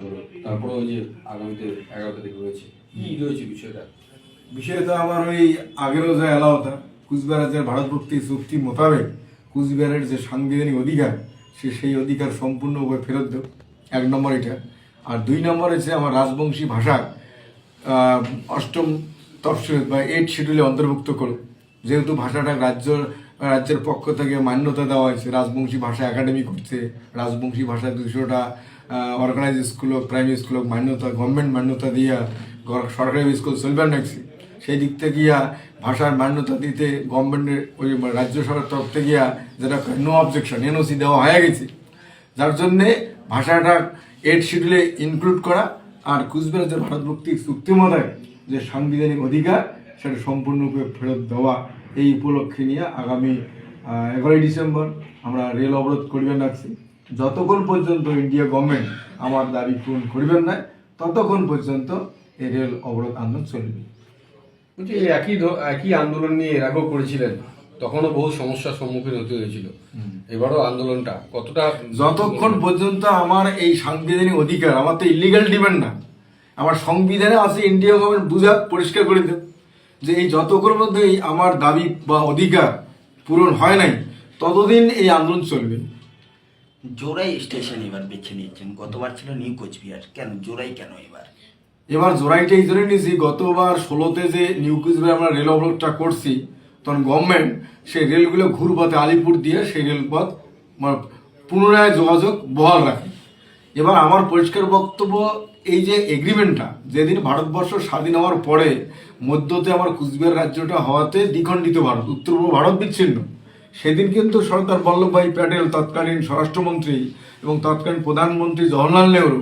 আন্দোলন, তারপরে ওই যে আগামীতে 11 তারিখ রয়েছে, কি রয়েছে বিষয়টা? বিষয়টা আমার ওই আগেরও যে এলাওতা কুচবিহারের ভারতভুক্তি চুক্তি মোতাবেক কুচবিহারের যে সাংবিধানিক অধিকার সেই অধিকার সম্পূর্ণভাবে ফেরত দেব, 1 নম্বর এটা। আর 2 নম্বর হচ্ছে আমার রাজবংশী ভাষা 8ম তফসিল বা 8 শিডিউলে অন্তর্ভুক্ত করো, যেহেতু ভাষাটা রাজ্যের পক্ষ থেকে মান্যতা দেওয়া হয়েছে। রাজবংশী ভাষা একাডেমি করছে, রাজবংশী ভাষা 200টা অর্গানাইজ স্কুল প্রাইমারি স্কুল মান্যতা গভর্নমেন্ট মান্যতা দিয়া সরকারি স্কুল চলবে রাখছি। সেই দিক থেকে গিয়া ভাষার মান্যতা দিতে গভর্নমেন্টের ওই রাজ্য সরকার তরফ থেকে গিয়া যেটা নো অবজেকশন এনওসি দেওয়া হয়ে গেছে, যার জন্যে ভাষাটা 8 শিডিউলে ইনক্লুড করা। আর কুচবিহার যে ভারতভুক্তি চুক্তি মোতাবেক যে সাংবিধানিক অধিকার সেটা সম্পূর্ণরূপে ফেরত দেওয়া, এই উপলক্ষে নিয়ে আগামী 11ই ডিসেম্বর আমরা রেল অবরোধ করিবেন রাখছি। যতক্ষণ পর্যন্ত ইন্ডিয়া গভর্নমেন্ট আমার দাবি পূরণ করিবেন না, ততক্ষণ পর্যন্ত এই রেল অবরোধ আন্দোলন চলবে। বলছি এই একই আন্দোলন নিয়ে এর আগেও করেছিলেন, তখনও বহু সমস্যার সম্মুখীন হতে হয়েছিল। এবারও আন্দোলনটা কতটা? যতক্ষণ পর্যন্ত আমার এই সাংবিধানিক অধিকার, আমার তো ইলিগাল ডিমান্ড না, আমার সংবিধানে আছে, ইন্ডিয়া গভর্নমেন্ট বুঝা পরিষ্কার করে দেব যে এই যতক্ষণ মধ্যে আমার দাবি বা অধিকার পূরণ হয় নাই, ততদিন এই আন্দোলন চলবে। জোরাই স্টেশন এবার বেছে নিয়েছেন, গতবার ছিল নিউ কোচবিহার, কেন জোরাই কেন এবার? এবার জোরাইটা এই জন্য নিয়েছি, গতবার 16তে যে নিউ কোচবিহার আমরা রেল অবরোধটা করছি, তখন গভর্নমেন্ট সেই রেলগুলো ঘুরপথে আলিপুর দিয়ে সেই রেলপথ পুনরায় যোগাযোগ বহাল রাখে। এবার আমার পরিষ্কার বক্তব্য, এই যে এগ্রিমেন্টটা যেদিন ভারতবর্ষ স্বাধীন হওয়ার পরে মধ্যতে আমার কুচবিহার রাজ্যটা হওয়াতে দ্বিখণ্ডিত ভারত, উত্তর পূর্ব ভারত বিচ্ছিন্ন, সেদিন কিন্তু সর্দার বল্লভভাই প্যাটেল তৎকালীন স্বরাষ্ট্রমন্ত্রী এবং তৎকালীন প্রধানমন্ত্রী জওহরলাল নেহরু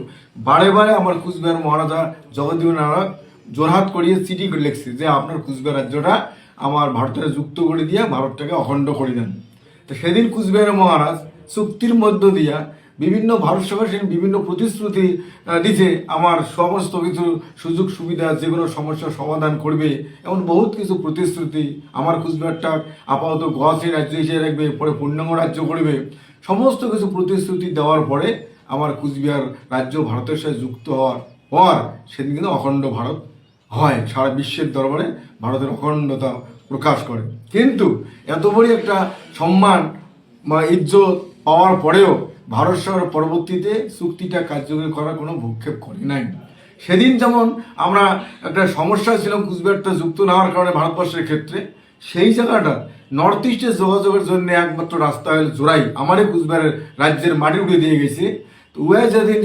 বারে বারে আমার কুচবিহার মহারাজা জগদীব নারায়ণ জোরহাত করিয়ে চিঠি লিখছে যে আপনার কুচবিহার রাজ্যটা আমার ভারতের যুক্ত করে দিয়ে ভারতটাকে অখণ্ড করে দেন। তো সেদিন কুচবিহারের মহারাজ চুক্তির মধ্য দিয়া বিভিন্ন ভারত সরকার সেদিন বিভিন্ন প্রতিশ্রুতি দিতে আমার সমস্ত কিছু সুযোগ সুবিধা, যে কোনো সমস্যার সমাধান করবে, এমন বহুত কিছু প্রতিশ্রুতি। আমার কুচবিহারটা আপাতত গুয়াহাটি রাজ্য হিসেবে রাখবে, পরে পূর্ণাঙ্গ রাজ্য করবে, সমস্ত কিছু প্রতিশ্রুতি দেওয়ার পরে আমার কুচবিহার রাজ্য ভারতের সাথে যুক্ত হওয়ার পর সেদিন কিন্তু অখণ্ড ভারত হয়, সারা বিশ্বের দরবারে ভারতের অখণ্ডতা প্রকাশ করে। কিন্তু এত বড় একটা সম্মান বা ইজ্জত পাওয়ার পরেও ভারত সরকার পরবর্তীতে চুক্তিটা কার্যকরী করার কোনো ভূক্ষেপ করে নাই। সেদিন যেমন আমরা একটা সমস্যা ছিলাম কুচবিহারটা যুক্ত না হওয়ার কারণে ভারতবর্ষের ক্ষেত্রে, সেই জায়গাটা নর্থ ইস্টে যোগাযোগের জন্য একমাত্র রাস্তা হল জোরাই, আমারই কুচবিহারের রাজ্যের মাটি উঠে দিয়ে গেছে। তো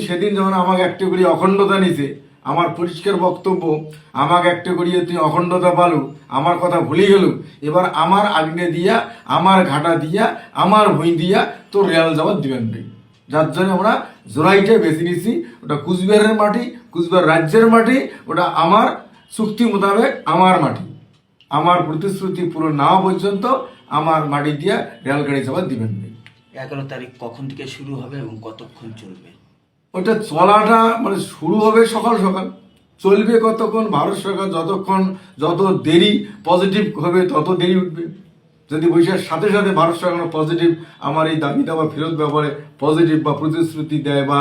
সেদিন যখন আমাকে একটা করে অখণ্ডতা নিছে, আমার পরিষ্কার বক্তব্য, আমাকে একটা করিয়ে তুই অখণ্ডতা পালু, আমার কথা ভুলে গেল, এবার আমার আগ্নে দিয়া, আমার ঘাটা দিয়া, আমার ভুঁই দিয়া তোর রেল যাওয়ার দিবেন নেই। যার জন্য আমরা জোরাইটা বেছে নিছি। ওটা কুচবিহারের মাটি, কুচবিহার রাজ্যের মাটি, ওটা আমার চুক্তি মোতাবেক আমার মাটি। আমার প্রতিশ্রুতি পূরণ না হওয়া পর্যন্ত আমার মাটি দিয়া রেলগাড়ি যাওয়ার দিবেন নেই। 11 তারিখ কখন থেকে শুরু হবে এবং কতক্ষণ চলবে? ওটা চলাটা শুরু হবে সকাল সকাল, চলবে কতক্ষণ, ভারত সরকার যত দেরি পজিটিভ হবে তত দেরি উঠবে। যদি বৈশাখ সাথে সাথে ভারত সরকার পজিটিভ আমার এই দাবি দাবা ফেরত ব্যাপারে পজিটিভ বা প্রতিশ্রুতি দেয় বা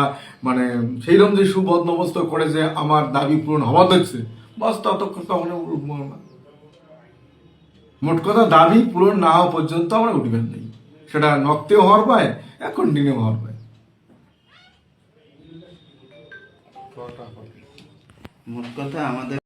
সেই রকম যে সুবন্দোবস্ত করে যে আমার দাবি পূরণ হওয়া হচ্ছে, বাস ততক্ষণ তখন উঠবো না। মোট কথা দাবি পূরণ না হওয়া পর্যন্ত আমরা উঠবেন নেই, সেটা নক্তেও হওয়ার পায়, এখন দিনেও হওয়ার পায়। মোট কথা আমাদের